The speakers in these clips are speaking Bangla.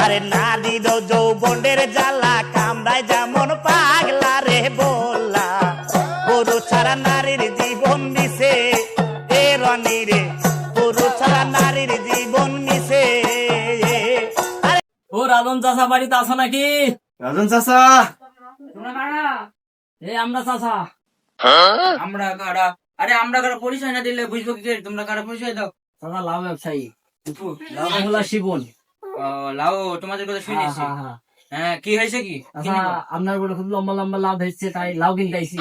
আরে নারীর যৌবনের জ্বালা কামড়ায় যেমন পাগলা রে বললা গরু ছাড়া নারীর জীবন মিশে এ রনি রে গরু ছাড়া নারীর জীবন মিশে। ও রাজন চাচা বাড়িতে আছো নাকি? রাজন চাচা, আমরা চাচা। আমরা কারা? আরে আমরা কারা পরিচয় না দিলে বুঝবো কি করে? তোমরা কারা পরিচয় দাও। চাচা লাউ ব্যবসায়ী, লাউ হলা শিবন। লাও তোমাদের কথা শুনেছি। হ্যাঁ, কি হয়েছে কি? আচ্ছা, আপনার বলে খুব লম্বা লম্বা লাভ হয়েছে, তাই লাউ কিনতে আইছি।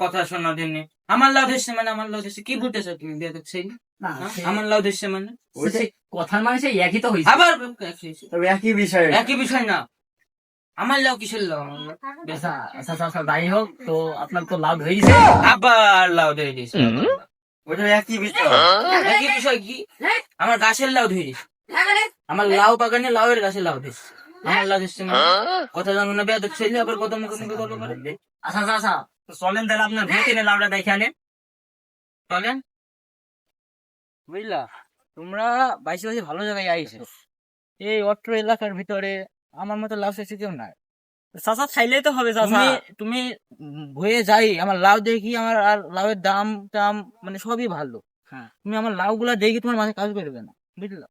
কথা শোনা দিননি। আমার লাভ ধরছে মানে আমার লাভ ধরছে কি বুঝতেছো তুমি? দেখছেই না, আমার লাভ ধরছে মানে কথার মানে সেই একই তো হয়েছে। আবার তবে একই বিষয়। একই বিষয় না। আমার লাভ কিসের লাভ? আচ্ছা আচ্ছা আচ্ছা, যাই হোক, তো আপনার তো লাভ হয়েছে। আবার লাভ ধরে দিয়েছে। ওটা একই বিষয়। একই বিষয় কি? আমার গাছের লাউ ধরে দিয়েছে। আমার লাউ বাগানে লাউয়ের গাছে লাউ ধরছে। আমার লাভ ধরছে মানে কথা জানো না? বেয়াদ ছেলে আবার কথা মুখে মুখে গল্প করে। আচ্ছা আচ্ছা আচ্ছা, তো চলেন তাহলে আপনার ভেতরে লাউটা দেখে আনেন। চলেন। বুঝলা, তোমরা বাইশে বাইশে ভালো জায়গায় আইছো। এই অট্ট এলাকার ভিতরে আমার মতো লাউ চাইছে কেউ নাই। চাচা খাইলেই তো হবে চাচা। তুমি ভয়ে যাই আমার লাউ দেখি, আমার আর লাউয়ের দাম টাম মানে সবই ভালো। হ্যাঁ, তুমি আমার লাউ গুলা দেখি তোমার মাথায় কাজ করবে না, বুঝলা?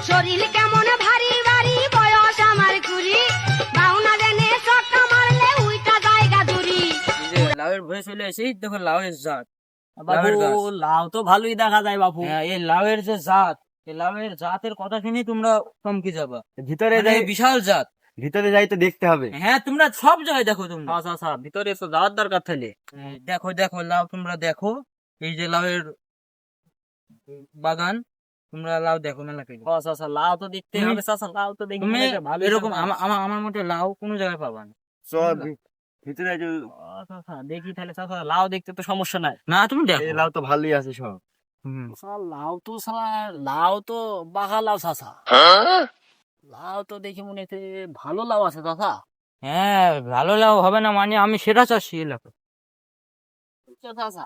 শরীর কেমন ভারী ভারী বয়স আমার কুড়ি বাউনা দেনে চক্কা মারলে উইটা জায়গা দূরি এই যে লাউয়ের ভয়ে চলে এসেই দেখো লাউয়ের জাত। বাবু লাউয়ের গাছ। লাউ তো ভালোই দেখা যায় বাবু। হ্যাঁ, এই লাউয়ের যে জাত, এই লাউয়ের জাতের কথা শুনে তোমরা চমকে যাবা। ভিতরে মানে যাই, বিশাল জাত। ভিতরে যাই তো দেখতে হবে। হ্যাঁ, তোমরা সব জায়গায় দেখো তোমরা। আচ্ছা আচ্ছা, ভিতরে তো যাওয়ার দরকার তাহলে। দেখো দেখো লাউ তোমরা দেখো। এই যে লাউয়ের বাগান, তোমরা লাউ দেখো মেলা করে। আচ্ছা আচ্ছা, লাউ তো দেখতে হবে চাচা, লাউ তো দেখি তুমি ভালো এরকম আমার মতো লাউ কোনো জায়গায় পাবা না। চল ভিতরে আচ্ছা আচ্ছা, দেখি তাহলে চাচা, লাউ দেখতে তো সমস্যা নাই। না তুমি দেখো। এই লাউ তো ভালোই আছে সব। শালা, লাউ তো শালা, লাউ তো বাঘা লাউ চাচা। লাউ তো দেখি মনে হচ্ছে ভালো লাউ আছে চাচা। হ্যাঁ, ভালো লাউ হবে না মানে আমি সেটা চাচ্ছি এলাকা। চাচা আচ্ছা,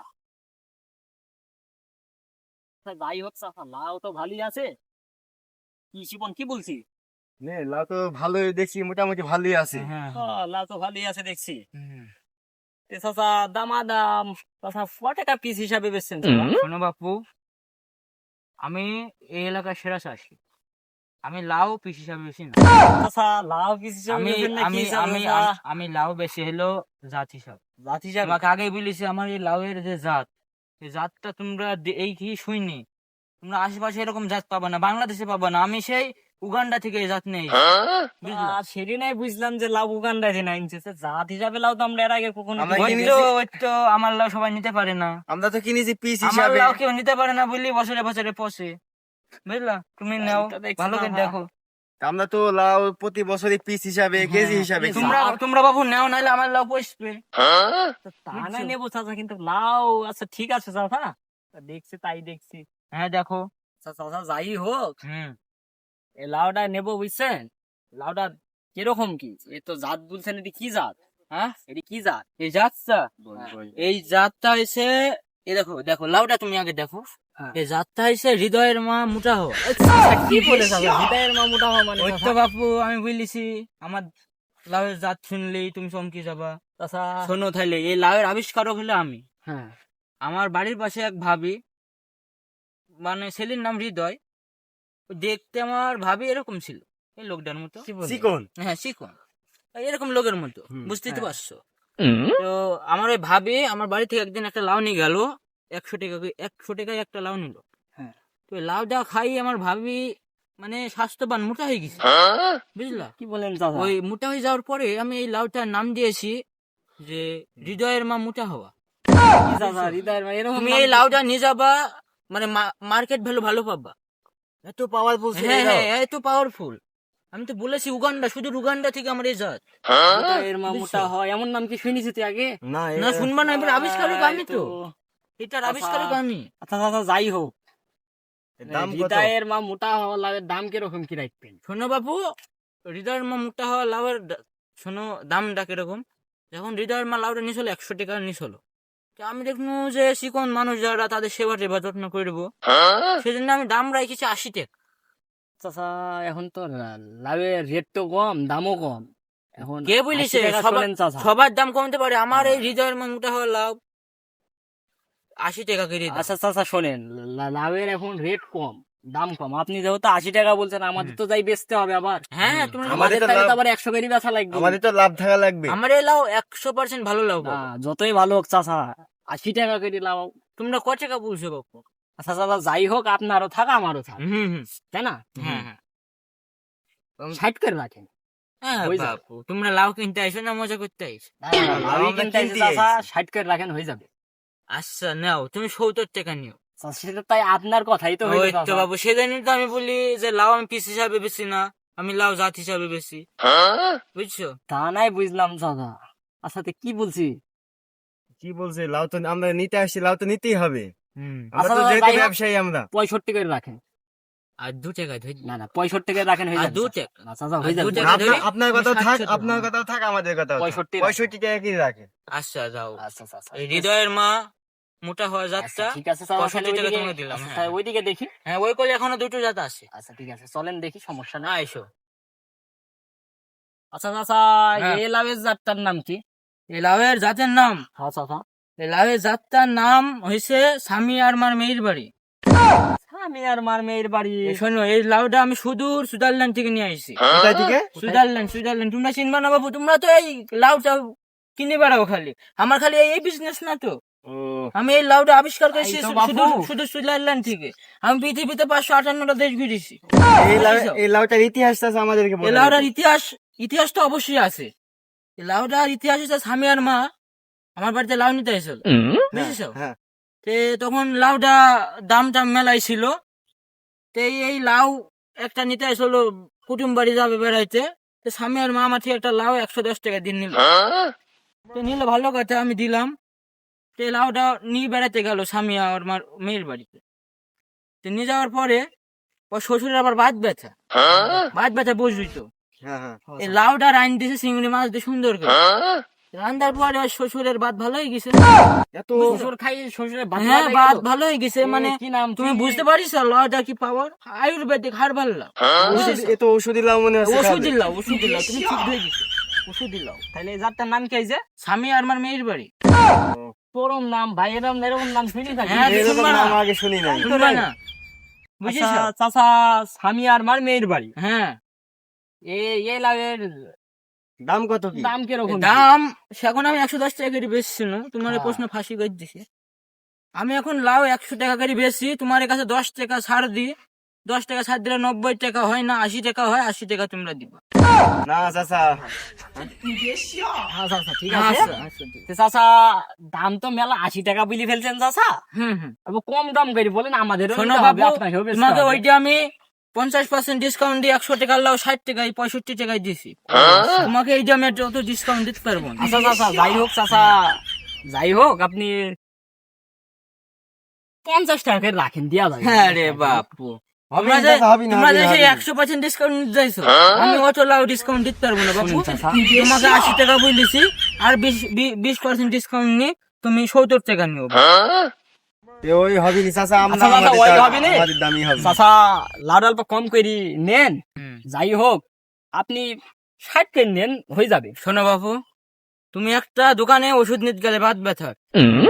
যাই হোক চাচা, লাউ তো ভালোই আছে। কি শিবন কি বলছি? নে লাউ তো ভালোই দেখছি, মোটামুটি ভালোই আছে। হ্যাঁ, লাউ তো ভালোই আছে দেখছি। এ চাচা দামাদাম চাচা কত টাকা পিস হিসাবে বেচছেন চাচা? শোনো বাপু, আমি এই এলাকার সেরা চাষি। আমি লাউ পিস হিসাবে বেশি না। চাচা লাউ পিস হিসাবে আমি বেচেন না আমি কি চাচা? আমি আমি লাউ বেশি হলো জাত হিসাব। জাত হিসাবে? তোমাকে আগেই বলেছি আমার এই লাউয়ের যে জাত, এই জাতটা তোমরা এই কি শুইনি। তোমরা আশেপাশে এরকম জাত পাবা না, বাংলাদেশে পাবা না। আমি সেই উগান্ডা থেকে এই জাত নেই, বুঝলা? সেদিন নাই বুঝলাম যে লাউ উগান্ডায় যে নাই জাত হিসাবে লাউ তো আমরা এর আগে কখনো আমরা কিনি কিনেছি। নাই। ওই তো আমার লাউ সবাই নিতে পারে না। আমরা তো কিনেছি পিস আমার হিসাবে। লাউ কেউ নিতে পারে না বললি বছরে বছরে পচে, বুঝলা? তুমি নাও, এটা দেখছি ভালো করে না। দেখো। আমরা তো লাউ প্রতি বছরই পিস হিসাবে, কেজি হিসাবে কিনি। তোমরা বাবু নাও, নাহলে আমার লাউ পচবে। তা নাই নেবো চাচা, কিন্তু লাউ আচ্ছা ঠিক আছে চাচা, দেখছি তাই দেখছি। হ্যাঁ দেখো। চাচা যাই হোক, হুম, এই লাউটা নেবো বুঝছেন। লাউটা কিরকম কি? এই তো জাত বলছেন, এটি কি জাত? হ্যাঁ, এটি কি জাত? এই জাতটা, বল। এই জাতটা হয়েছে, এই দেখো দেখো লাউটা তুমি আগে দেখো। হ্যাঁ। এই জাতটা হয়েছে হৃদয়ের মা মোটা হো। কি বলে চাচা, হৃদয়ের মা মোটা হওয়া মানে ওই চাচা? তো বাপু আমি বলেছি, আমার লাউয়ের জাত শুনলেই তুমি চমকে যাবা। চাচা শোনো তাহলে, এই লাউয়ের আবিষ্কারক হলো আমি। হ্যাঁ, আমার বাড়ির পাশে এক ভাবি, মানে ছেলের নাম হৃদয়। ও দেখতে আমার ভাবি এরকম ছিল, এই লোকটার মতো। কি বলে? চিকন। হ্যাঁ, শিখুন এরকম লোকের মতো, বুঝতেই তো হ্যাঁ। পারছো। তো আমার ওই ভাবি আমার বাড়ি থেকে একদিন একটা লাউ নিয়ে গেল, 100 টাকায় একটা লাউ নিল। হ্যাঁ। তো ওই লাউটা খাই আমার ভাবি মানে স্বাস্থ্যবান মোটা হয়ে গেছে, বুঝলা? কি বলেন চাচা? ওই মোটা হয়ে যাওয়ার পরে আমি এই লাউটার নাম দিয়েছি যে হৃদয়ের মা মোটা হওয়া। কি চাচা, হৃদয়ের মা এরকম তুমি নাম এই কি? লাউটা নিয়ে যাবা, মানে মার্কেট ভ্যালু ভালো পাবা। এত পাওয়ারফুল ছিল হ্যাঁ এটাও? হ্যাঁ, এত পাওয়ারফুল। আমি তো বলেছি উগান্ডা, শুধু উগান্ডা থেকে আমার এই জাত। হৃদয়ের মা মোটা হয় এমন নাম কি শুনেছি তুই আগে? না না শুনবা না, এবার আবিষ্কারক আমি তো, এটার আচ্ছা। আবিষ্কারক আমি। আচ্ছা চাচা যাই হোক, দাম কত? হৃদয়ের মা মোটা হওয়া লাউয়ের দাম কিরকম কি রাখবেন? শোনো বাপু, হৃদয়ের মা মোটা হওয়া লাউয়ের শোনো দামটা কিরকম। যখন হৃদয়ের মা লাউটা নিয়েছিল 100 টাকা নিয়েছিল, তো আমি দেখনু যে চিকন মানুষ যারা তাদের সেবা টেবা যত্ন করবো, সেজন্য আমি দাম রাখেছি 80 টাকা। চাচা এখন তো লাউয়ের রেট তো কম, দামও কম। এখন কে বলিছে 80 টাকা শোনেন চাচা। সবার দাম কমতে পারে, আমার এই হৃদয়ের মনটা হলো লাউ 80 টাকা করে দাও। আচ্ছা চাচা শোনেন, লাউয়ের এখন রেট কম, দাম কম। আপনি যেহেতু 80 টাকা বলছেন, আমাদের তো যাই বেচতে হবে আবার। হ্যাঁ তুমি আমাদের তো টাকা তো লাভ- আবার 100 করে বেচা লাগবে। আমাদের তো লাভ থাকা লাগবে। আমার এই লাউ 100% ভালো লাউ না, বাবু। যতই ভালো হোক চাচা, 80 টাকা করে লাউ। তোমরা কত টাকা বলছো বাবু? আচ্ছা চাচা, যাই হোক, আপনারও থাক আমারও থাক, হুম, তাই না? হ্যাঁ হ্যাঁ 60 করে রাখেন। হ্যাঁ হয়ে যাবে। বাবু, তোমরা লাউ কিনতে আইছো না মজা করতে আইছো? লাউই আমরা কিনতে আইছি কিনতেই চাচা, আইছি। 60 করে রাখেন, হয়ে যাবে। আচ্ছা নাও, তুমি 70 টাকা নিও। চাচা, সেটা তাই আপনার কথাই তো ওই হইলো তো চাচা। বাবু, সেদিনই তো আমি বলি যে লাউ আমি পিস হিসাবে বেশি না, আমি লাউ জাত হিসাবে বেশি, বুঝছো? তা নাই বুঝলাম চাচা। আচ্ছা তো কি বলছি? কি বলছে, লাউ তো আমরা নিতে আসছি, লাউ তো নিতেই হবে। আমরা আচ্ছা, তো দাদা, যেহেতু যাই হোক। ব্যবসায়ী আমরা। 65 করে রাখেন। আর 2 টাকা ধরি। না না, 65 করে রাখেন, হয়ে আর যাবে। 2 চাচা। টাকা। না, চাচা, হয়ে যাবে। আর 2 টাকা ধরি। আপনার কথাও থাক, 60 আপনার কথাও থাক, আমাদের কথাও 65 65 টাকা কি রাখে। আচ্ছা যাও, আচ্ছা চাচা। এই হৃদয়ের মা মোটা হওয়া আচ্ছা, জাতটা ঠিক আছে চাচা, 65 তাহলে টাকা ওইদিকে- তোমাকে দিলাম, আচ্ছা, হ্যাঁ। ওইদিকে দেখি। হ্যাঁ ওই কলে এখনো 2টো জাত আছে। আচ্ছা ঠিক আছে, চলেন দেখি, সমস্যা না নাই। আইসো। আচ্ছা চাচা, হ্যাঁ। এই লাউয়ের জাতটার নাম কি? এই লাউয়ের জাতের নাম, হ্যাঁ চাচা। এই লাউয়ের জাতটার নাম হয়েছে স্বামী আর মার মেয়ের বাড়ি। আমি আর মার মেয়ের বাড়ি। এই শোনো, এই লাউটা আমি সুদূর সুইজারল্যান্ড থেকে নিয়ে আসছি। কোথায় থেকে? সুইজারল্যান্ড তোমরা চিনবা না বাবু, তোমরা তো এই লাউটা কিনে বেড়াও খালি, আমার খালি এই বিজনেস না তো। ও, আমি এই লাউটা আবিষ্কার করেছি তাই তো বাপু। শুধু সুইজারল্যান্ড থেকে। আমি পৃথিবীতে 558টা দেশ ঘুরেছি। এই লাউটার ইতিহাস আছে আমাদেরকে এই বলে লাউটার দিন। ইতিহাস তো অবশ্যই আছে। এই লাউটার ইতিহাস হচ্ছে স্বামী আর মা আমার বাড়িতে লাউ নিতে এসেছিল, বুঝেছো? হ্যাঁ, তে তখন লাউটা দাম মেলাই ছিল। তো এই লাউ একটা নিতে আসলো, কুটুম বাড়ি যাবে বেড়াইতে। তো স্বামী আর মা আমার থেকে একটা লাউ 110 টাকা দিন নিল। তো নিলে ভালো কথা, আমি দিলাম। তো এই লাউটা নিয়ে বেড়াতে গেল স্বামী আর মার মেয়ের বাড়িতে। তো নিয়ে যাওয়ার পরে ওর শ্বশুরের আবার বাত ব্যথা বুঝবি তো। হ্যাঁ, হ্যাঁ। এই লাউটা রাইন দিয়েছে চিংড়ি মাছ দিয়ে সুন্দর করে। রান্নার পরে ওর শ্বশুরের বাত ভালো হয়ে গেছে। এত শ্বশুর খাই, শ্বশুরের ভাত হ্যাঁ ভালো বাত লাগলো? ভালো হয়ে গেছে, এ, মানে কি নাম? তুমি বুঝতে পারিস লাউটা কি পাওয়ার, আয়ুর্বেদিক হারবাল লাউ। এত ওষুধি লাউ মনে হচ্ছে ওষুধ খাবে। দিলাও, তুমি ঠিক হয়ে গেছে, ওষুধ দিলাও। তাহলে এই জাতটার নাম কি হয়েছে? স্বামী আর আমার মেয়ের বাড়ি। পরম নাম ভাই, এরকম নাম শুনি থাকি। হ্যাঁ, এরকম শুনবা নাম না? আগে শুনি নাই। শুনবা না? বুঝেছ? আচ্ছা, চাচা, স্বামী আর মার মেয়ের বাড়ি। হ্যাঁ, এই লাউয়ের দাম কত কি? দাম কিরকম? দাম এখন আমি 110 টাকা করে বেচছি না, তোমার এই হ্যাঁ। প্রশ্ন ফাঁসি করে দিছি। আমি এখন লাউ 100 টাকা করে বেচছি, তোমার কাছে 10 টাকা ছাড় দিই। 10 টাকা ছাড় দিলে 90 টাকা হয় না, 80 টাকা হয়। 80 টাকা তোমরা দিবা। না চাচা, হ্যাঁ চাচা, ঠিক আছে। আচ্ছা, আচ্ছা, ঠিক। তো চাচা, দাম তো মেলা 80 টাকা বলি ফেলছেন চাচা। হুম। আবার কম দাম করে বলেন, আমাদের শোনো বাবু, তোমাকে ওইটা আমি 50% ডিসকাউন্ট দিয়ে 100 টাকার লাউ 60 টাকায় 65 টাকায় দিছি। তোমাকে এইটা আমি অত ডিসকাউন্ট দিতে পারবো না। আচ্ছা চাচা, যাই হোক চাচা, যাই হোক, আপনি 50 টাকা করে রাখেন, দিয়া যাবে। হ্যাঁ রে বাপু, হবে তোমরা না যে চাচা, হবে না, তোমরা হবে যে না, সেই হবে না। 100% ডিসকাউন্ট দিতেছো, আমি অত লাউ ডিসকাউন্ট দিতে পারবো না বাবু। শুনুন চাচা, তোমাকে 80 টাকা বলেছি, আর 20% ডিসকাউন্ট নিয়ে তুমি 70 টাকা নিও। ওই হবে নি চাচা, আমরা আচ্ছা, চাচা, আমাদের ওই দাম- হবে নি? আমাদের দামই হবে। চাচা, লাউ অল্প কম করি নেন। যাই হোক, আপনি 60 করে নেন, হয়ে যাবে। শোনো বাবু, তুমি একটা দোকানে ওষুধ নিতে গেলে বাত ব্যথার,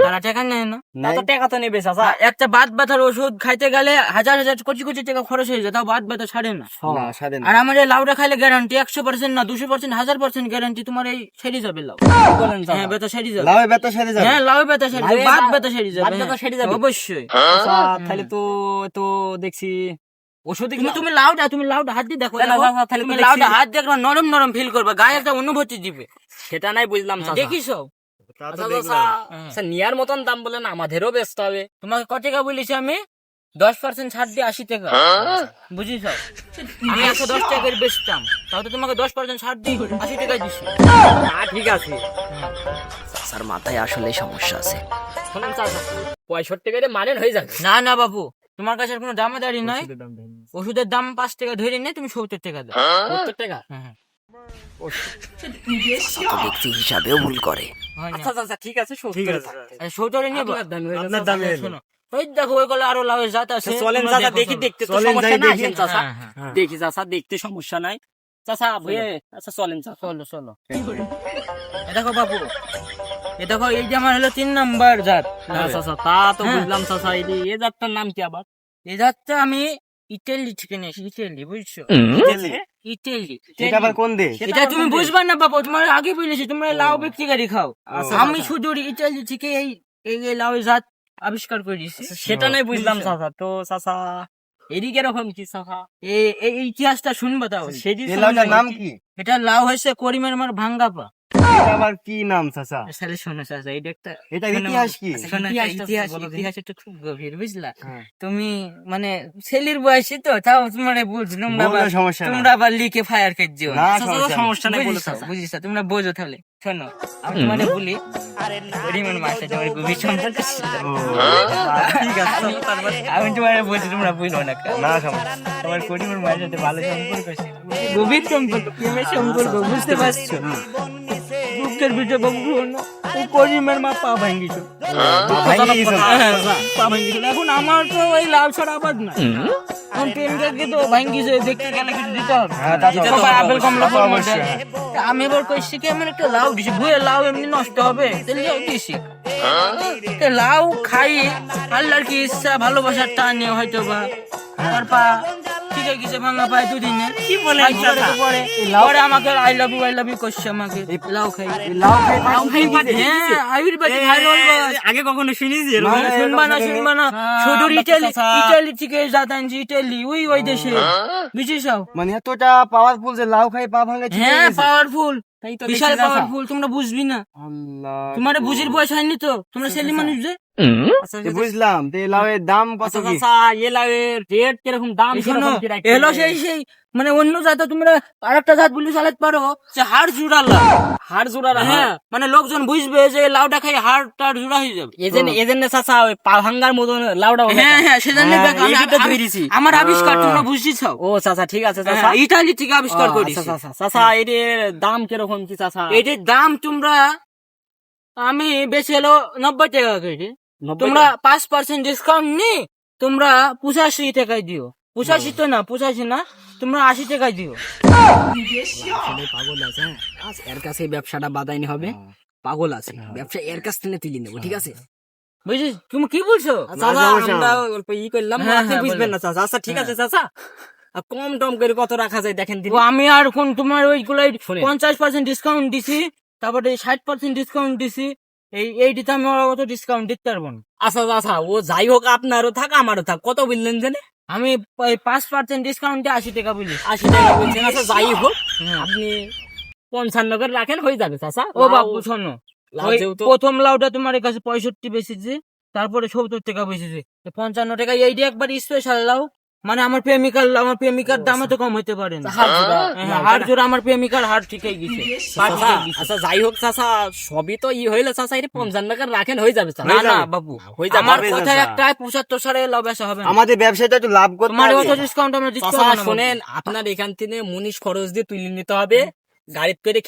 তারা টাকা নেয় না। তা তো টাকা তো নেবে চাচা। আর একটা বাত ব্যথার ওষুধ খাইতে গেলে হাজার হাজার কোটি কোটি টাকা খরচ হয়ে যায়, তাও বাত ব্যথা ছাড়ে না। না, সাদে না। আর আমার এই লাউটা খাইলে গ্যারান্টি 100% না 200%, 1000% গ্যারান্টি, তোমার এই সেরে যাবে লাউ। কি বলেন চাচা? হ্যাঁ ব্যথা সেরে যাবে। লাউয়ে ব্যথা সেরে যাবে। হ্যাঁ লাউ ব্যথা সেরে যাবে, লাউয়ে বাত বা- ব্যথা সেরে যাবে। বাত ব্যথা সেরে যাবে? হ্যাঁ, অবশ্যই। চাচা, তাহলে তো তো দেখছি ওষুধ তুমি লাউটা হাত দিয়ে দেখো, না, না, দেখো। চাচা, তাহলে তো তুমি দেখছি- লাউটা হাত দেখবা, নরম নরম ফিল করবা, গায়ে একটা অনুভূতি দিবে। সেটা নাই বুঝলাম চাচা। দেখিস তা তো আচ্ছা দেখলাম। চাচা, হ্যাঁ। আচ্ছা, নেয়ার মতন দাম বলেন, আমাদেরও ব্যস্ত হবে। তোমাকে কত টাকা বলেছি আমি? 10% ছাড় দিয়ে 80 টাকা, বুঝিস? আমি 110 টাকা করে বেচতাম, তাও তো তোমাকে 10% ছাড় দিয়ে 80 টাকা দিচ্ছি। ঠিক আছে। চাচার মাথায় আসলে সমস্যা আছে। শোনেন চাচা, 65 টাকা দিয়ে মানেন, হয়ে যাবে। না না বাবু, তোমার কাছে আর কোনো দামাদারি নাই। ওষুধের দাম 5 টাকা ধরে নেই, তুমি 70 টাকা দাও। 70 টাকা? হ্যাঁ, চাচা তো দেখছি হিসাবেও ভুল করে। হয় না। আচ্ছা চাচা, ঠিক আছে, 70 ঠিক আছে। টাকা। 70 নিয়ে আপনার দামে হয়ে যাবে। আপনার দামে এলো। শোনো, ওই দেখো ওই গুলো আরো লাউয়ের জাত আছে, চলেন তোমরা চাচা দেখো, দেখি, চলো। দেখতে তো চলেন সমস্যা যাই নাই, দেখি। আসেন চাচা। হ্যাঁ, হ্যাঁ। দেখি চাচা, দেখতে সমস্যা নাই চাচা, ভুয়ে আচ্ছা চলেন চাচা। চলো চলো। এ দেখো বাবু, এ দেখো এই যে আমার হলো 3 নাম্বার জাত। হ্যাঁ চাচা, তা তো হ্যাঁ। বুঝলাম চাচা, এই জাতটার নাম কি আবার? এই জাতটা আমি ইটালি থেকে নিয়েছি, ইটালি, বুঝছো? ইটালি। এটা আবার কোন দেশ? এটা তুমি বুঝবা না বাবু, তোমার আগে বলেছি তোমরা লাউ বিক্রি গাড়ি খাও। আচ্ছা, আমি আচ্ছা। শুধু ইটালি থেকে এই এই এই লাউয়ের জাত আবিষ্কার করে দিয়েছি। সেটা নাই বুঝলাম বুঝছো? চাচা, তো চাচা এদিকে এরকম কি চাচা? এই এই ইতিহাসটা শুনবা তাহলে। সেদিন এই লাউটার নাম কি? এটা লাউ হয়েছে করিমের মার ভাঙ্গাপা। এটা আবার কি নাম চাচা? তাহলে শোনো চাচা, এইটা একটা এটার শোনো, ইতিহাস কি? শোনো, ইতিহাসটা ইতিহাস বলো দেখি। ইতিহাস একটু খুব গভীর, বুঝলা? হ্যাঁ। তুমি মানে ছেলের বয়সী তো, তাও তোমার বুঝ, তোমরা বললে আবার- সমস্যা নাই। তোমরা আবার লিখে ফায়ার করে দিও না, চাচা, তো সমস্যা নাই, বলো চাচা। বুঝিস তোমরা বোঝো তাহলে। শোনো, আমি তোমার বলি, করিমের মার সাথে আমার গভীর সম্পর্ক ছিল। ঠিক আছে চাচা, তারপর আমি তোমার বলছি, তোমরা বুঝলো না কেন? না সমস্যা। আমার করিমের মায়ের সাথে ভালো সম্পর্ক ছিল, গভীর সম্পর্ক, প্রেমের সম্পর্ক, বুঝতে পারছো? দুঃখের ভিতরে বাবু শোনো, ওই করিমের মা পা ভাঙ্গিছো। ভাঙিয়ে দিয়েছে না? হ্যাঁ, পা ভাঙ্গিছিল। এখন আমার তো ওই লাভ ছাড়া আবাদ না। এখন প্রেমিকাকে তো ভাঙ্গিছে, দেখতে গেলে কিছু দিতে হবে। হ্যাঁ, তা তো সবাই আপেল কমলা তা তো ফল অবশ্যই, দেয়। তা আমি এবার কইছি কি, আমি একটা লাউ দিছি, ভুয়ে লাউ এমনি নষ্ট হবে, তাহলে লাউ দিছি। তা লাউ খাই, আল্লাহর কি ইচ্ছা, ভালোবাসার টানে হয়তো বা তার পা ঠিক হয়ে গেছে, ভাঙা পায় দুদিনে। কি বলেন আজ পরে চাচা? তো পরে পরে আমাকে আই লাভ ইউ করছে আমাকে, লাউ খাই। লাউ খাই লাউ খাই পাঠিয়ে দিয়েছে? হ্যাঁ, আয়ুর্বেদিক ভাইরাল বাস। আগে কখনো শুনিস এরকম? না, শুনবা না, শুনবা না, শুধু ইটালি, চাচা। ইটালি থেকে জাত আনছি, ইটালি, ওই দেশে, বুঝিস? মানে এতটা পাওয়ারফুল যে লাউ খাই পা ভাঙে ঠিক হয়ে হ্যাঁ, গেছে? পাওয়ারফুল, তাই তো বিশাল দেখছি চাচা। পাওয়ারফুল, তোমরা বুঝবি না, আল্লাহ, তোমার বুঝির বয়স হয়নি তো, তোমরা ছেলে মানুষ যে। আচ্ছা, তো বুঝলাম, তো এই লাউয়ের দাম কত আচ্ছা কি? চাচা, এ লাউয়ের রেট কিরকম, দাম এই শোনো, কিরকম কি রাখতে এলো হবে? সেই মানে অন্য জাত তোমরা আরেকটা জাত বলে চালাতে পারো, যে হাড় জুড়া লাউ। হাড় জোড়া রাখা? হ্যাঁ, মানে লোকজন বুঝবে যে লাউটা খাই হাড় টাড় জুড়া হয়ে যাবে। এজন্য চাচা ওই পা ভাঙ্গার মতন লাউডা হ্যাঁ হ্যাঁ, সেজন্য হ্যাঁ, দেখো, এই দুটো ধরেছি। আমার আবিষ্কার তোমরা বুঝছিস। ও চাচা, ঠিক আছে চাচা। হ্যাঁ, ইটালি থেকে আবিষ্কার ও, করিস। আচ্ছা, চাচা, চাচা এর দাম কিরকম কি চাচা? এটির দাম তোমরা, আমি বেশি হলো 90 টাকা কেজি, 90 তোমরা 5% ডিসকাউন্ট নি, তোমরা 85 টাকায় দিও। 85 তো না, 85 না, তোমরা 80 টাকায় দিও। আসলে পাগল আছে, হ্যাঁ আজ এর কাছে ব্যবসাটা বাদাইনি হবে, পাগল আছে, ব্যবসা এর কাছ থেকে তুলে নেবো, ঠিক আছে? বুঝছিস? তুমি কি বলছো? চাচা, সমস্যা আমরা নাই। অল্প ই করলাম, হ্যাঁ, আপনি হ্যাঁ, বুঝবেন বলো। না চাচা। আচ্ছা ঠিক আছে চাচা, আর কম টম করে কত রাখা যায় দেখেন দিন। ও, আমি আর কোন তোমার ওইগুলাই শোনেন। 50% ডিসকাউন্ট দিছি, তারপরে 60% ডিসকাউন্ট দিছি, এই দিতে আমি আর অত ডিসকাউন্ট দিতে পারবো না। আচ্ছা চাচা, ও যাই হোক, আপনারও থাক আমারও থাক, কত বললেন জানে? আমি 5% ডিসকাউন্টে 80 টাকা বলি। 80 টাকা বলছেন। আচ্ছা যাই হোক, আপনি 55 করে রাখেন, হয়ে যাবে চাচা। ও বাবু শোনো, লাউ ওই যেহেতু- প্রথম লাউটা তোমার কাছে 65 বেচেছি, তারপরে 70 টাকা বেচেছি, 55 টাকা। এইটা একবার স্পেশাল লাউ, মানে আমার প্রেমিকার দামে তো কম হইতে পারে না। হাড় জোড়া হ্যাঁ, হাড় জোড়া, আমার প্রেমিকার হাড় ঠিক হয়ে গেছে, পা ঠিক চাচা, হয়ে গেছে। আচ্ছা যাই হোক চাচা, সবই তো ই হইলে চাচা, এটা 55 টাকা রাখেন, হয়ে যাবে চাচা। না না বাবু, হয়ে যাবে। আমার হবে কথা চাচা। একটাই, 75 সালে লাভ বেচা হবে না। আমাদের ব্যবসাটা একটু লাভ করতে তোমার হবে। অত ডিসকাউন্ট আমরা দিতে চাচা পারবো না। শোনেন, আপনার এখান থেকে মুনিশ খরচ দিয়ে তুলে নিতে হবে, গাড়িতে করে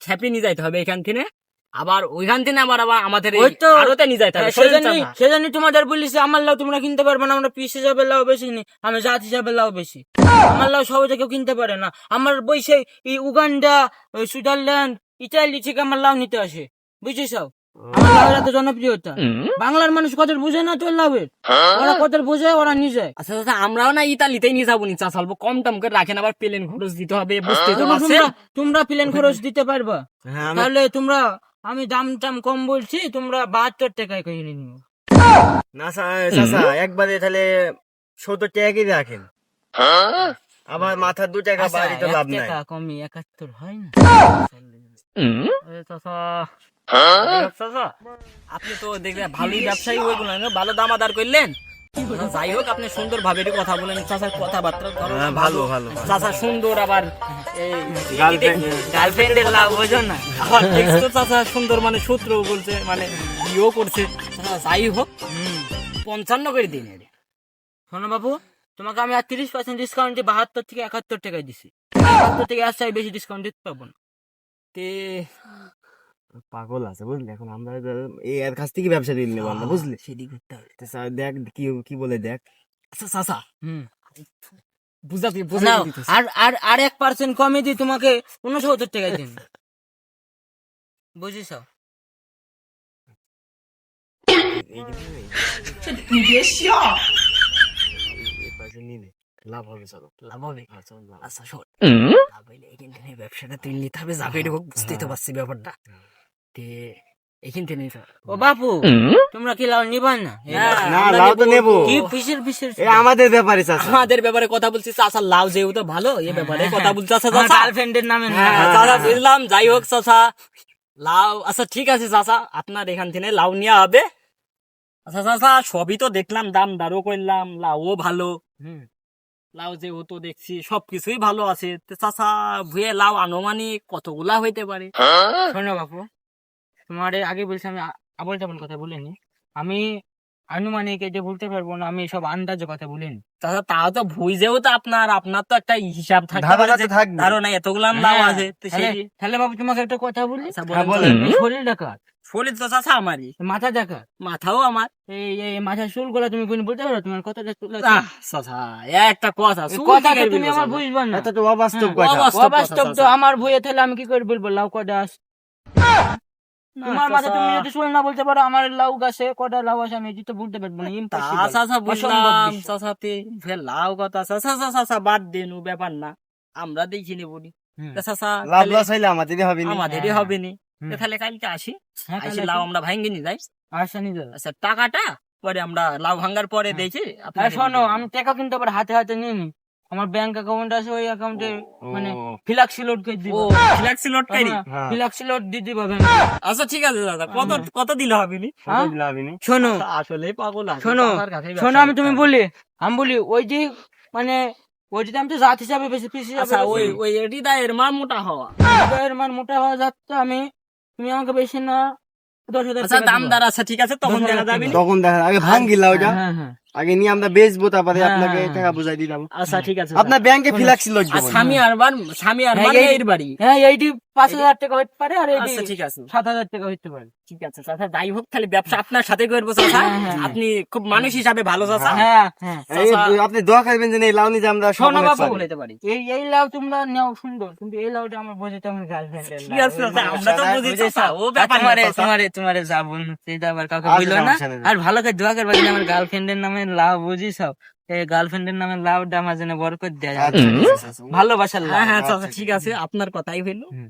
খেপি নিয়ে যাইতে হবে এখান থেকে, আবার ওইখান থেকে আবার আমাদের ওই তো আরোতে নিয়ে যাইতে হবে। শোনেন চাচা। সেজন্যই তোমাদের বলিস, আমার লাউ তোমরা কিনতে পারবে না, আমরা পিস হিসাবে লাউ বেশি নি, আমি জাত হিসাবে লাউ বেশি। আমার লাউ সবাই কেউ কিনতে পারে না, আমার বই সেই এই উগান্ডা, ওই সুইজারল্যান্ড, ইটালি থেকে আমার লাউ নিতে আসে, বুঝছিস? আমার লাউয়ের এত জনপ্রিয়তা, বাংলার মানুষ কত বুঝে না তোর লাউয়ের, ওরা কত বোঝে, ওরা নিয়ে যায়। আচ্ছা চাচা, আমরাও না ইতালিতেই নিয়ে যাবো নি চাচা, অল্প কম টম করে রাখেন, আবার প্লেন খরচ দিতে হবে, বুঝতে তো পারছেন। তোমরা প্লেন খরচ দিতে পারবা? হ্যাঁ, তাহলে তোমরা, আমি দাম টাম কম বলছি, তোমরা 72 টাকায় কিনে নিও। না চাচা, একবারে তাহলে 70 টাকা কেজি রাখেন, আবার মাথার 2 টাকা আচ্ছা, বাড়ি তো 1 লাভ নাই। টাকা কমই 71 হয় না? এ চাচা, চাচা, আপনি তো দেখলে ভালোই ব্যবসায়ী হয়ে গেলেন, ভালো দাম আদার করলেন। যাই হোক, আপনি সুন্দর ভাবে একটু কথা বলেন, চাচার কথাবার্তা ধরো হ্যাঁ, ভালো ভালো। চাচা সুন্দর, আবার গার্লফ্রেন্ডের লাভ বোঝো না? আবার দেখছো চাচা সুন্দর, মানে সূত্র বলছে, মানে বিয়েও করছে। চাচা, যাই হোক 55 করে দিন। শোনো বাবু, তোমাকে আমি আর 30% ডিসকাউন্টে 72 থেকে 71 টাকায় দিছি। 71 থেকে আর চাই বেশি ডিসকাউন্ট দিতে পারবো না। তে পাগল আছে বুঝলি, এখন আমরা এই এর কাছ থেকে ব্যবসা ঋণ নেবো আমরা, বুঝলি? সেদিক করতে হবে। তো দেখ কি কি বলে দেখ। আচ্ছা চাচা হুম বুঝাবি নাও, বুঝাই দিতেছি। আর 1% কমে দিয়ে তোমাকে 69 টাকা দিন, বুঝিস? লাভ হবে, চলো। লাভ হবে। হ্যাঁ, চল, লাভ। আচ্ছা শোন, লাভ হইলে এখান থেকে ব্যবসাটা তুই নিতে হবে, যাবে হোক, বুঝতেই তো পারছি ব্যাপারটা। তে এখান থেকে নিতে হবে। ও বাপু, তোমরা কি লাউ নিবা না? না, লাউ তো নেবো। কি পিসের এটা আমাদের ব্যাপারে চাচা। আমাদের ব্যাপারে কথা বলছি চাচা, লাভ যেহেতু ভালো এই ব্যাপারে কথা বলছি চাচা। গার্লফ্রেন্ডের নামে না। চাচা বুঝলাম, যাই হোক চাচা লাউ, আচ্ছা ঠিক আছে চাচা, আপনার এখান থেকে লাউ নেওয়া হবে। আচ্ছা চাচা সবই তো দেখলাম, দাম দারও করলাম, লাউও ভালো, লাউ যেহেতু দেখছি সবকিছুই ভালো আছে। তো চাচা ভুয়ে লাউ আনুমানিক কতগুলা হইতে পারে? শোনো বাপু, তোমার আগে বলছি আমি আবল তাবল কথা বলিনি, আমি আনুমানিক এটা বলতে পারবো না, আমি সব আন্দাজে কথা বলিনি। চাচা তাও তো ভুই যেহেতু আপনার তো একটা হিসাব থাকতে পারে, ধারণা তো যে থাকবে। ধারণা এতগুলাম লাউ হ্যাঁ, আছে। তো সেই তাহলে বাবু তোমাকে একটা কথা বলি, আচ্ছা, হ্যাঁ, বলেন। বলেন। এই শরীর দেখা, শরীর তো চাচা আমারই, মাথা দেখা, মাথাও আমার। এই মাথার চুল গুলা তুমি কোন বলতে পারো? তোমার কথাটা চুল আছে? আহ, চাচা একটা কথা, এই চুল কথাটা দিকে তুমি বলবো, আমার চাচা। বুঝবা না। এটা তো অবাস্তব হ্যাঁ, কথা। অবাস্তব অবাস্তব কথা, তো চাচা। আমার বইয়ে, তাহলে আমি কি করে বলবো লাউ কটা আছে? না, তোমার মাথা চাচা। তুমি যদি চুল না বলতে পারো আমার লাউ গাছে কটা লাউ আছে আমি এটি তো বলতে পারবো না, তা impossible, চাচা অসম্ভব বুঝলাম, বিষয়। চাচা ফের লাউ কথা, চাচা চাচা বাদ দিন, ও ব্যাপার না, আমরা দেখি নেব নি। হুম। তা চাচা লাভ তাহলে লস হইলে আমাদেরই হবে না। আমাদেরই হ্যাঁ। হবে নি। হুম। তো তাহলে কালকে আসি, হ্যাঁ, আসি কালকে লাউ আসি। আমরা ভাঙ্গি নি যাই। আচ্ছা নিয়ে যাও। আচ্ছা টাকাটা পরে আমরা লাউ ভাঙ্গার পরে দেখি আর আপনাকে শোনো, দিয়ে আমি টাকা কিন্তু আবার হাতে হাতে নিয়ে নি, আমার ব্যাংক অ্যাকাউন্ট আছে, ওই অ্যাকাউন্টে মানে ও। ফ্লাক্সি লোড করে দিব। দেব। ও ফ্ল্যাক্সি লোড করি। হ্যাঁ। ফ্লাক্সি লোড দিতে পারবে। আচ্ছা ঠিক আছে দাদা, কত দিলে হবে নি? হ্যাঁ? কত দিলে হবে না? শোনো আসলে পাগল আছে, শোনো চাচার কাছেই ব্যবসা শোনো, আমি করতে তুমি হবে। বলি ওই যে মানে ওই যে আমি তো জাত হিসাবে বেশি পিস হিসাবে আচ্ছা ওই হৃদয়ের মার মোটা হওয়া। মান মোটা হওয়া যাচ্ছে, আমি তুমি আমাকে বেশি না 10,000 আচ্ছা টাকা দাম দিবা। দার আছে ঠিক আছে, তখন 10,000 দেখা যাবে নি। তখন দেখা আগে ভাঙ্গিলা ওইটা, হ্যাঁ হ্যাঁ আগে নিয়ে আমরা বেচবো, তারপরে হ্যাঁ, আপনাকে হ্যাঁ, টাকা বুঝাই দিয়ে যাবো। আচ্ছা ঠিক আছে। আপনার ব্যাংকে ফিলাক্সি লোড আর দেবো। স্বামী আর হ্যাঁ, এই- এর বাড়ি। হ্যাঁ, এইটি 5,000 টাকা হইতে পারে, আর এইটি আচ্ছা ঠিক আছে, 7,000 টাকা হইতে পারে। ঠিক আছে চাচা, যাই হোক তাহলে ব্যবসা আপনার সাথে করবো চাচা। হ্যাঁ, হ্যাঁ, আপনি খুব মানুষ হিসাবে ভালো চাচা। হ্যাঁ হ্যাঁ আপনি দোয়া করবেন যে এই লাউ নিয়ে যে আমরা শোনো সকলে বাবু, পারি। বলতে পারি। এই লাউ তোমরা নেও সুন্দর, কিন্তু এই লাউটা আমার বোঝাতে আমার গার্লফ্রেন্ডের ঠিক আছে চাচা, আমরা তো বুঝি চাচা, ও ব্যাপার না তোমারে চাচা। তোমারে তোমারে যা বলবো সেটা আবার কাউকে আচ্ছা, বললো না। সমস্যা নেই। আর ভালো করে দোয়া করবা যেন আমার গার্লফ্রেন্ডের নামে লাউ, বুঝিস? এই গার্লফ্রেন্ডের নামে লাউটা আমার জন্য বরকত দেয়, আচ্ছা, ঠিক আছে, আচ্ছা। ভালোবাসার লাউ। হ্যাঁ হ্যাঁ চাচা ঠিক আছে, আপনার কথাই হইলো, হুম।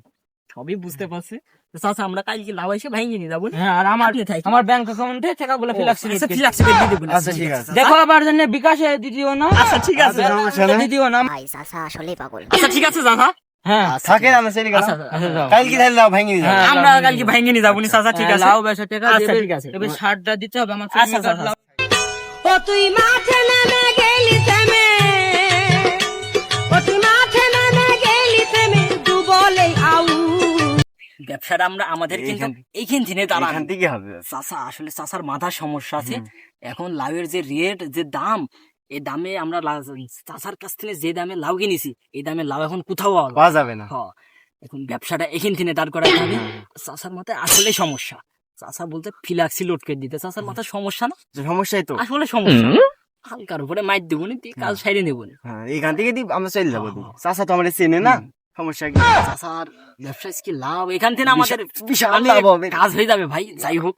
সবই বুঝতে পারছি। তো চাচা আমরা কালকে লাউ এসে ভেঙে নিয়ে যাবো। হ্যাঁ, আর আমার আপনি থাকেন। আমার ব্যাংক অ্যাকাউন্টে টাকাগুলো ফিলাক্সি আচ্ছা ফ্ল্যাক্সি করে দিয়ে দেবেন। আচ্ছা ঠিক আছে। দেখো, আবার জন্য বিকাশে দিদিও না, আচ্ছা ঠিক আছে, সমস্যা নেই। দিদিও না। ভাই চাচা আসলেই পাগল। আচ্ছা ঠিক আছে চাচা। হ্যাঁ থাকেন আমরা সেটি গেলাম। আচ্ছা, আচ্ছা, যাও। কালকে তাহলে লাউ ভেঙে দিয়ে যাবো। হ্যাঁ, আমরা কালকে ভেঙে নিয়ে যাবো নি চাচা, ঠিক আছে। লাউ বেচা টাকা আচ্ছা, দেবে, ঠিক আছে। এবার শার্টটা দিতে হবে আমার। আচ্ছা, আচ্ছা, আচ্ছা। ও তুই মাঠে নেমে গেলি থেমে, ও তুই মাঠে নেমে গেলি থেমে, তু বলে আউ। ব্যবসাটা আমরা আমাদের কিন্তু এইখান- এইখান থেকে দাঁড়ান। এখান থেকে হবে। চাচা আসলে চাচার মাথার সমস্যা আছে। এখন লাউয়ের যে রেট, যে দাম, এই দামে আমরা চাচার কাছ থেকে যে দামে লাউ কিনেছি, এই দামে লাউ এখন কোথাও পাওয়া যায় না। পাওয়া যাবে না। হ্যাঁ, এখন ব্যবসাটা এখান থেকে দাঁড় করাতে হবে। চাচার মাথায় আসলে সমস্যা, চাচা বলতে ফিলাক্সি লোড করে দিতে, চাচার মাথার সমস্যা না, তো সমস্যাই তো। আসলে সমস্যা। হালকার উপরে মাইর দেবো নি, কাজ সাইডে নেবো নি। হ্যাঁ, এখান থেকে আমরা চলে যাবো। চাষা তো আমাদের চেনে না, সমস্যা কি? চাচার ব্যবসা কি লাভ, এখান থেকে আমাদের বিশাল অনেক লাভ হবে। কাজ হয়ে যাবে ভাই। যাই হোক,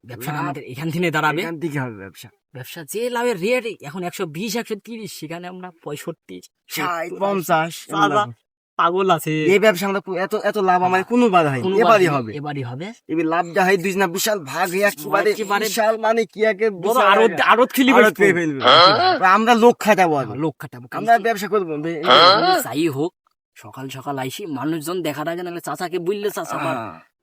ব্যবসাটা আমাদের এখান থেকে দাঁড়াবে। এখান থেকে হবে ব্যবসা। ব্যবসা যে লাভের রেট এখন 120 130, সেখানে আমরা 65 ষাট, 50 চাচা পাগল আছে। এই ব্যবসা আমরা এত এত লাভ আমাদের কোনো বাধা হয়নি, কোনো এবারই বাদ- হবে। এবারই হবে। এবার লাভটা হয় দুই না বিশাল ভাগ হয়ে একেবারে একেবারে বিশাল, মানে কি একে বড় বিশাল আড়ত আকারে আড়ত খুলি আড়ত পেয়ে ফেলবে। আমরা লোক খাটাবো আগে। লোক খাটাবো। আমরা ব্যবসা করবো। যাই হোক, সকাল সকাল আইসি, মানুষজন দেখার আগে, নাহলে চাচাকে বললে চাচা আবার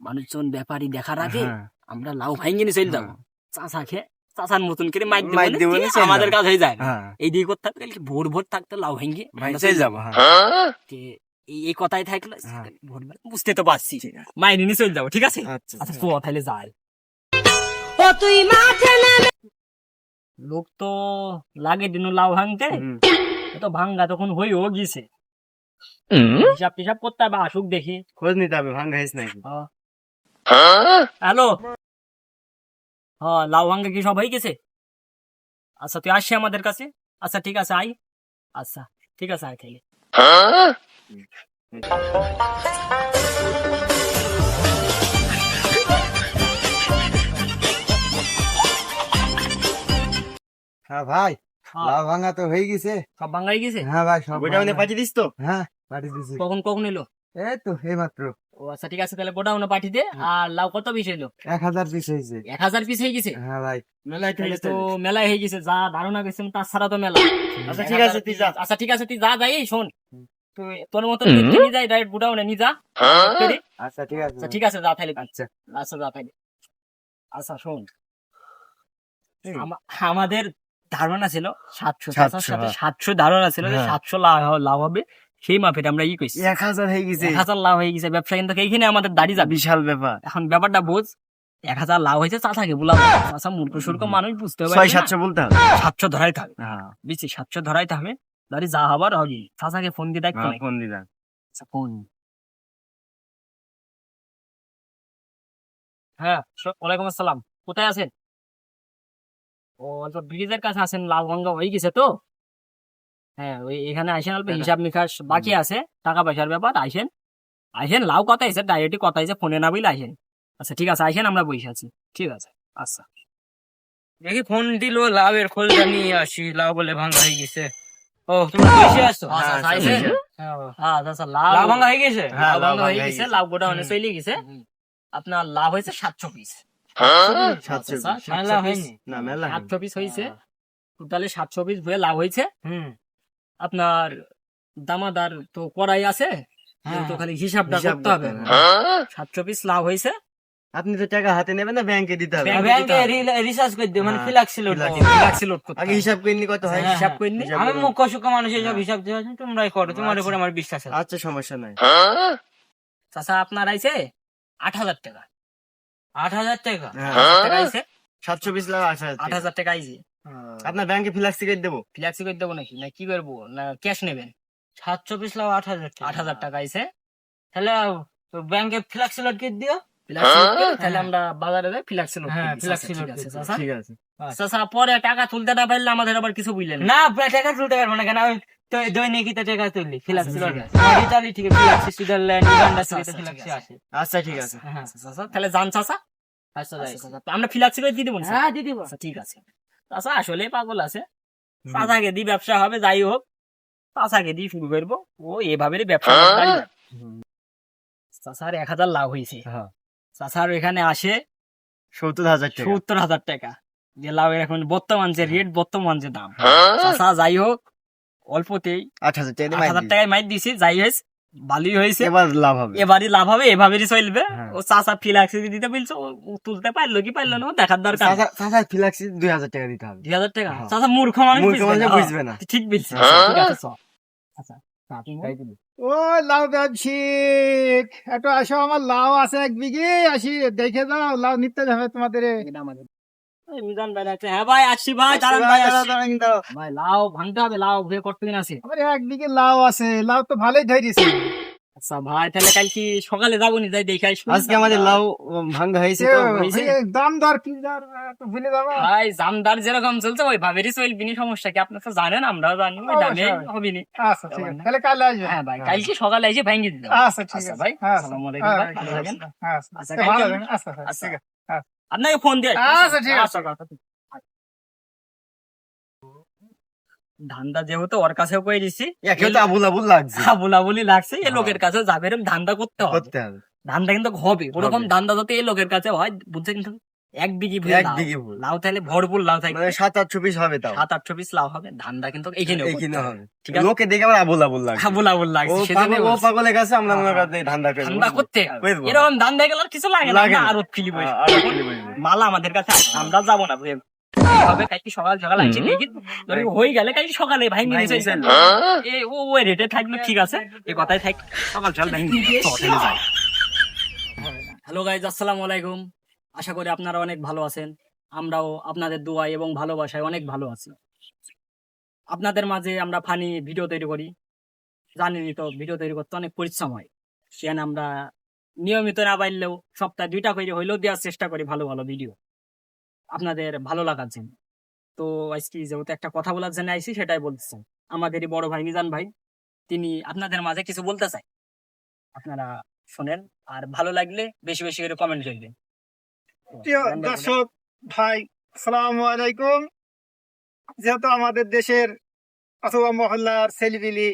মানুষজন ব্যাপারী দেখার আগে হ্যাঁ। আমরা লাউ ভাইঙ্গে নিয়ে চলে যাবো। চাচাকে চাচার মতন করে মাইর মাইর দেবো দেবো নি, নি, ঠিক চলে আছে? আমাদের যাবো। কাজ হয়ে যায়। হ্যাঁ, এই দিকে করতে থাকতে ভোর ভোর থাকতে লাউ ভেঙ্গে ভাই আমরা চলে চলে যাবো। হ্যাঁ, তে এই কথাই থাকলে হ্যাঁ। ভোরবেলা বুঝতে তো পারছি, মাইনে নিয়ে চলে যাবো, ঠিক আছে? আচ্ছা, আচ্ছা তো তাহলে যায়। ও তুই মাঠে নেমে লোক তো লাগে দিন লাউ ভাঙতে, হুম। এ তো ভাঙ্গা তখন হয়েও গেছে, হিসাব টিসাব করতে হবে, আসুক দেখি। খোঁজ নিতে হবে ভাঙ্গা হয়েছে নাকি। হ্যালো, হ্যাঁ লাউ ভাঙ্গা কি সব হয়ে গেছে? আচ্ছা তুই আসছি আমাদের কাছে। আচ্ছা ঠিক আছে আই। আচ্ছা ঠিক আছে আয় খাইলে। হ্যাঁ ভাই, হ্যাঁ। লাউ ভাঙা তো হয়ে গেছে। সব ভাঙ্গা হয়ে গেছে? হ্যাঁ ভাই, সব ওইটা মানে পাঠিয়ে দিস তো? হ্যাঁ পাঠিয়ে দিছি। কখন এলো? এই তো এই মাত্র ও আচ্ছা ঠিক আছে, তাহলে গোডাউনে পাঠিয়ে দে। আর লাউ কত পিস এলো? 1000 পিস হয়েছে। 1000 পিস হয়ে গেছে? হ্যাঁ ভাই, মেলায় তাহলে তো মেলায় হয়ে গেছে, যা ধারণা গেছে তার ছাড়া তো মেলা। আচ্ছা ঠিক আছে তুই যা। আচ্ছা ঠিক আছে তুই যা, যাই শোন, তুই তোর মতো নিয়ে যাই ডাইরেক্ট গোডাউনে নিয়ে যা। করে। আচ্ছা ঠিক আছে। আচ্ছা ঠিক আছে যা তাহলে। আচ্ছা আচ্ছা যা তাহলে। আচ্ছা শোন, আমাদের ধারণা ছিল 700, 700 ধারণা ছিল যে 700 লাভ হবে, সেই মাপের আমরা ই কইছি। 1000 হয়ে গেছে। 1000 লাভ হয়ে গেছে, ব্যবসা কিন্তু এইখানে আমাদের দাঁড়িয়ে যাবে। বিশাল ব্যাপার। এখন ব্যাপারটা বোঝ, 1000 লাভ হয়েছে, চাচাকে বললাম, চাচা মূর্খ সূর্খ মানুষ বুঝতে পারবে 600-700 বলতে হবে। 700 ধরাইতে হবে। হ্যাঁ, বুঝছি, 700 ধরাইতে হবে। দাঁড়ি যা হবার হবে, চাচাকে ফোন দিয়ে দেখো। ফোন দিলাম। ফোন। হ্যাঁ ওয়ালাইকুম আসসালাম, কোথায় আছেন? ও অল্প ব্রিজের কাছে আছেন, লাল ভাঙ্গা হয়ে গেছে তো। হ্যাঁ ওই এখানে আসেন, অল্প হিসাব নিকাশ বাকি আছে, টাকা পয়সার ব্যাপার। আসেন আসেন, লাউ কথা হয়েছে, ডাইরেক্টই কথা হয়েছে, ফোনে না বইলে আসেন। আচ্ছা ঠিক আছে আসেন, আমরা বসে আছি। ঠিক আছে আচ্ছা। দেখি ফোন দিল, লাউয়ের খোলটা নিয়ে আসি, লাউ বলে ভাঙা হয়ে গেছে। ও তোমরা বসে আছো? আচ্ছা আচ্ছা, আইছেন? হ্যাঁ আচ্ছা লাউ লাউ ভাঙা হয়ে গেছে? হ্যাঁ, লাউ ভাঙ্গা লাউ হয়ে ভাঙ্গা গেছে, হয়ে লাউ গোডাউনে চলে গেছে। আপনার লাভ হয়েছে 700 পিস। 700 আচ্ছা, পিস। 700 মেলা পিস। হয়নি? না মেলা হয়নি। 700 পিস হয়েছে, টোটালি 700 পিস হয়ে লাভ হয়েছে। আপনার দামাদার তো করাই আছে, তো খালি হিসাবটা হিসাব করতে হবে। করতে 700 পিস লাভ হয়েছে। আপনি তো টাকা হাতে নেবেন না ব্যাংকে দিতে হবে? ব্যাংকে ব্যাংকে দিতে হবে। রিচার্জ করে দিও, মানে হ্যাঁ, ফ্লাক্স ছিল। ফ্লাক্সি লোড করতে আগে হবে। হিসাব করিনি কত হয়। হ্যাঁ, হিসাব করিনি। হিসাব আমি করে- মুখ্য সুখ্য মানুষ, এইসব হিসাব দিয়ে তোমরাই করো, তোমার উপরে আমার বিশ্বাস আছে। আচ্ছা সমস্যা নাই। চাচা আপনার আইছে 8000 টাকা। 8000 টাকা? হ্যাঁ, 8000 টাকা আইছে, 700 পিস লাভ 8000 টাকা। 8000 টাকা আইছে। আপনার ব্যাংকে ফ্লাক্স টিকেট দেবো? ফ্লাক্সি করে দেবো নাকি, না কি করবো, না ক্যাশ নেবেন? 700 পিস লাউ 8000 টাকা। 8000 টাকা আইছে। তাহলে ব্যাংকে ফ্লাক্স লোড করে দিও। ফ্লাক্সি লোড করে, তাহলে আমরা বাজারে যাই ফ্লাক্সি লোড হ্যাঁ, করি। ফ্লাক্সি আচ্ছা, লোড ঠিক আছে করে চাচা। ঠিক আছে। চাচা পরে টাকা তুলতে না পারলে আমাদের আবার কিছু বুঝলেন না। না টাকা তুলতে পারবো না, কেন আমি তো দৈনিকই তো টাকা তুলি ফ্লাক্স লোড। ঠিক ইতালি থেকে ফ্লাক্স, সুইজারল্যান্ড, উগান্ডা থেকে আচ্ছা, ফ্লাক্স ঠিক আছে। আসে। আচ্ছা ঠিক আছে। হ্যাঁ চাচা তাহলে যান চাচা। আচ্ছা যাই। আচ্ছা, চাচা, আমরা ফ্লাক্সি করে দিয়ে দেবো না? হ্যাঁ দিদি বল। আচ্ছা ঠিক আছে। চাচা আসলে পাগল আছে, চাচাকে দি ব্যবসা হবে, যাই হোক চাচাকে দিয়ে শুরু করবো, ও এভাবে ব্যবসা করে দাঁড়িয়ে যাবে। চাচার 1000 লাভ হয়েছে, হ্যাঁ, চাচার এখানে আসে 70,000 টাকা। 70,000 টাকা। যে লাভের এখন বর্তমান যে রেট, বর্তমান যে দাম, চাচা যাই হোক অল্পতেই 8000 টাকা দিয়ে 8000 টাকায় মাইর দিছি, যাই হয়েছে ভালোই হয়েছে। এবার লাভ হবে। এবারই লাভ হবে, এভাবেই চলবে। হ্যাঁ। ও চাচা ফ্লাক্সি দিতে বলছে, ও তুলতে পারলো কি পারলো না ও দেখার দরকার। চাচা ফ্লাক্স 2000 টাকা দিতে হবে। 2000 টাকা? হ্যাঁ। চাচা মূর্খ মানুষ, মূর্খ বুঝবে মানুষ না। বুঝবে না। ঠিক বলছিস, ঠিক আছে চল। আচ্ছা আপনি বল। ও লাউ ব্যবসায়িক, একটু আসো, আমার লাউ আছে 1 বিঘে, আসি দেখে যাও, লাউ নিতে যাবে তোমাদের। এটা আমাদের। এই মিজান ভাই ডাকছে। হ্যাঁ ভাই আসছি ভাই, দাঁড়ান ভাই আসছি। ভাই লাউ ভাঙতে হবে, লাউ ভেবে কতদিন আছে? আমার 1 বিঘে লাউ আছে, লাউ তো ভালোই ধরেছে। আচ্ছা ভাই তাহলে কাল কি সকালে যাবো নি, যাই দেখে আসবো। আজকে আমাদের লাউ ভাঙ্গা হয়েছে তো। হয়েছে? দাম দর কি দর একটু ভুলে যাবো। ভাই জামদার যেরকম চলছে ওই ভাবেরই চলবি নি, সমস্যা কি? আপনার তো জানেন, আমরাও জানি, ওই দামে হবে নি। আচ্ছা ঠিক আছে, তাহলে কাল আসবে। হ্যাঁ ভাই কালকে সকালে এসে ভেঙে দিতে হবে। আচ্ছা ঠিক আচ্ছা আছে ভাই, আচ্ছা, আসসালামু আলাইকুম ভাই, ভালো থাকেন। আচ্ছা আচ্ছা, ভালো কালকে- থাকবেন। আচ্ছা আচ্ছা। ঠিক আছে। আপনাকে ফোন দিয়ে আচ্ছা, ঠিক আছে। ধান্দা যেহেতু ওর কাছেও কয়ে দিছি, একে তো আবুল আবুল লাগছে। বলি লাগছে, এ লোকের কাছে যাবে, এরকম ধান্দা করতে হবে। করতে হবে। ধান্দা কিন্তু হবে, ওরকম হবে। ধান্দা যাতে এই লোকের কাছে হয়, বুঝছে কিন্তু 1 বিঘি 1 বিঘি ভুল। লাউ তাহলে ভরপুর লাউ থাকে, মানে 700-800 পিস হবে তাও। 700-800 পিস লাউ হবে। ধান্দা কিন্তু এইখানে এইখানে হবে। ঠিক আছে। লোকে দেখে আবার আবুল আবুল লাগছে। বলা লাগছে, ও সেজন্য পাগল, ও পাগলের কাছে আমরা মনে করি ধান্দা করবো। ধান্দা করতে হবে। করবো। এরকম ধান্দা গেলে আর কিছু লাগে না, লাগে আমরা না। আরো ফিলি বসে আরো ফিলি বসবো। মালা আমাদের কাছে আছে, আমরা যাবো না বুঝলেন। হবে কালকে সকাল সকাল আসি দেখি, ধরি হয়ে গেলে কালকে সকালে ভাই নিয়ে ভাঙিয়ে চলছে। চলবে। ওই রেটে থাকলে ঠিক আছে, এই কথাই থাক, সকাল সকাল ভাই যাই। হ্যালো গাইজ, আসসালামু আলাইকুম। আশা করি আপনারা অনেক ভালো আছেন, আমরাও আপনাদের দোয়ায় এবং ভালোবাসায় অনেক ভালো আছি। আপনাদের মাঝে আমরা ফানি ভিডিও তৈরি করি, জানেনই তো ভিডিও তৈরি করতে অনেক পরিশ্রম হয়, সেখানে আমরা নিয়মিত না পারলেও সপ্তাহে 2টা করে হইলেও দেওয়ার চেষ্টা করি ভালো ভালো ভিডিও আপনাদের ভালো লাগার জন্য। তো আজকে যেহেতু একটা কথা বলার জন্য আইসি সেটাই বলতেছেন। আমাদেরই বড় ভাই মিজান ভাই তিনি আপনাদের মাঝে কিছু বলতে চাই, আপনারা শোনেন আর ভালো লাগলে বেশি বেশি করে কমেন্ট করবেন। প্রিয় দর্শক ভাই, আসসালামু আলাইকুম। যেহেতু আমাদের দেশের অথবা মহল্লার ছেলেপিলি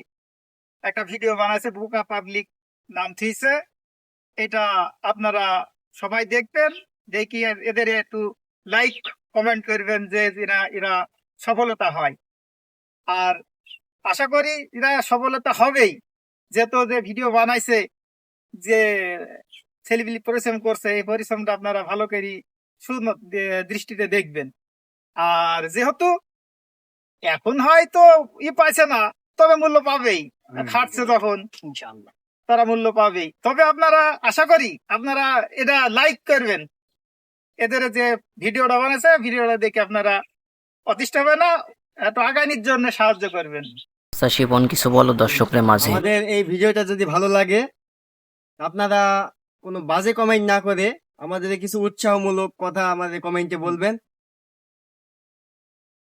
একটা ভিডিও বানাইছে, বুকা পাবলিক নাম থুইছে, এটা আপনারা সবাই দেখবেন, দেখি এদের একটু লাইক কমেন্ট করবেন যে এরা সফলতা হয়। আর আশা করি এরা সফলতা হবেই, যেহেতু যে ভিডিও বানাইছে, যে ছেলেপিলি পরিশ্রম করছে, এই পরিশ্রমটা আপনারা ভালো করে দৃষ্টিতে দেখবেন। আর যেহেতু এখন হয়তো পাইছে না, তবে মূল্য পাবেই, খাটছে যখন ইনশাআল্লাহ তারা মূল্য পাবেই। তবে আপনারা আশা করি আপনারা এটা লাইক করবেন, এদের যে ভিডিওটা বানাইছে ভিডিওটা দেখে আপনারা অতিষ্ঠ হবে না, এত আগামীর জন্য সাহায্য করবেন। আচ্ছা শিবন, কিছু বলো দর্শকদের মাঝে। আমাদের এই ভিডিওটা যদি ভালো লাগে, আপনারা কোনো বাজে কমেন্ট না করে আমাদের কিছু উৎসাহমূলক কথা আমাদের কমেন্টে বলবেন।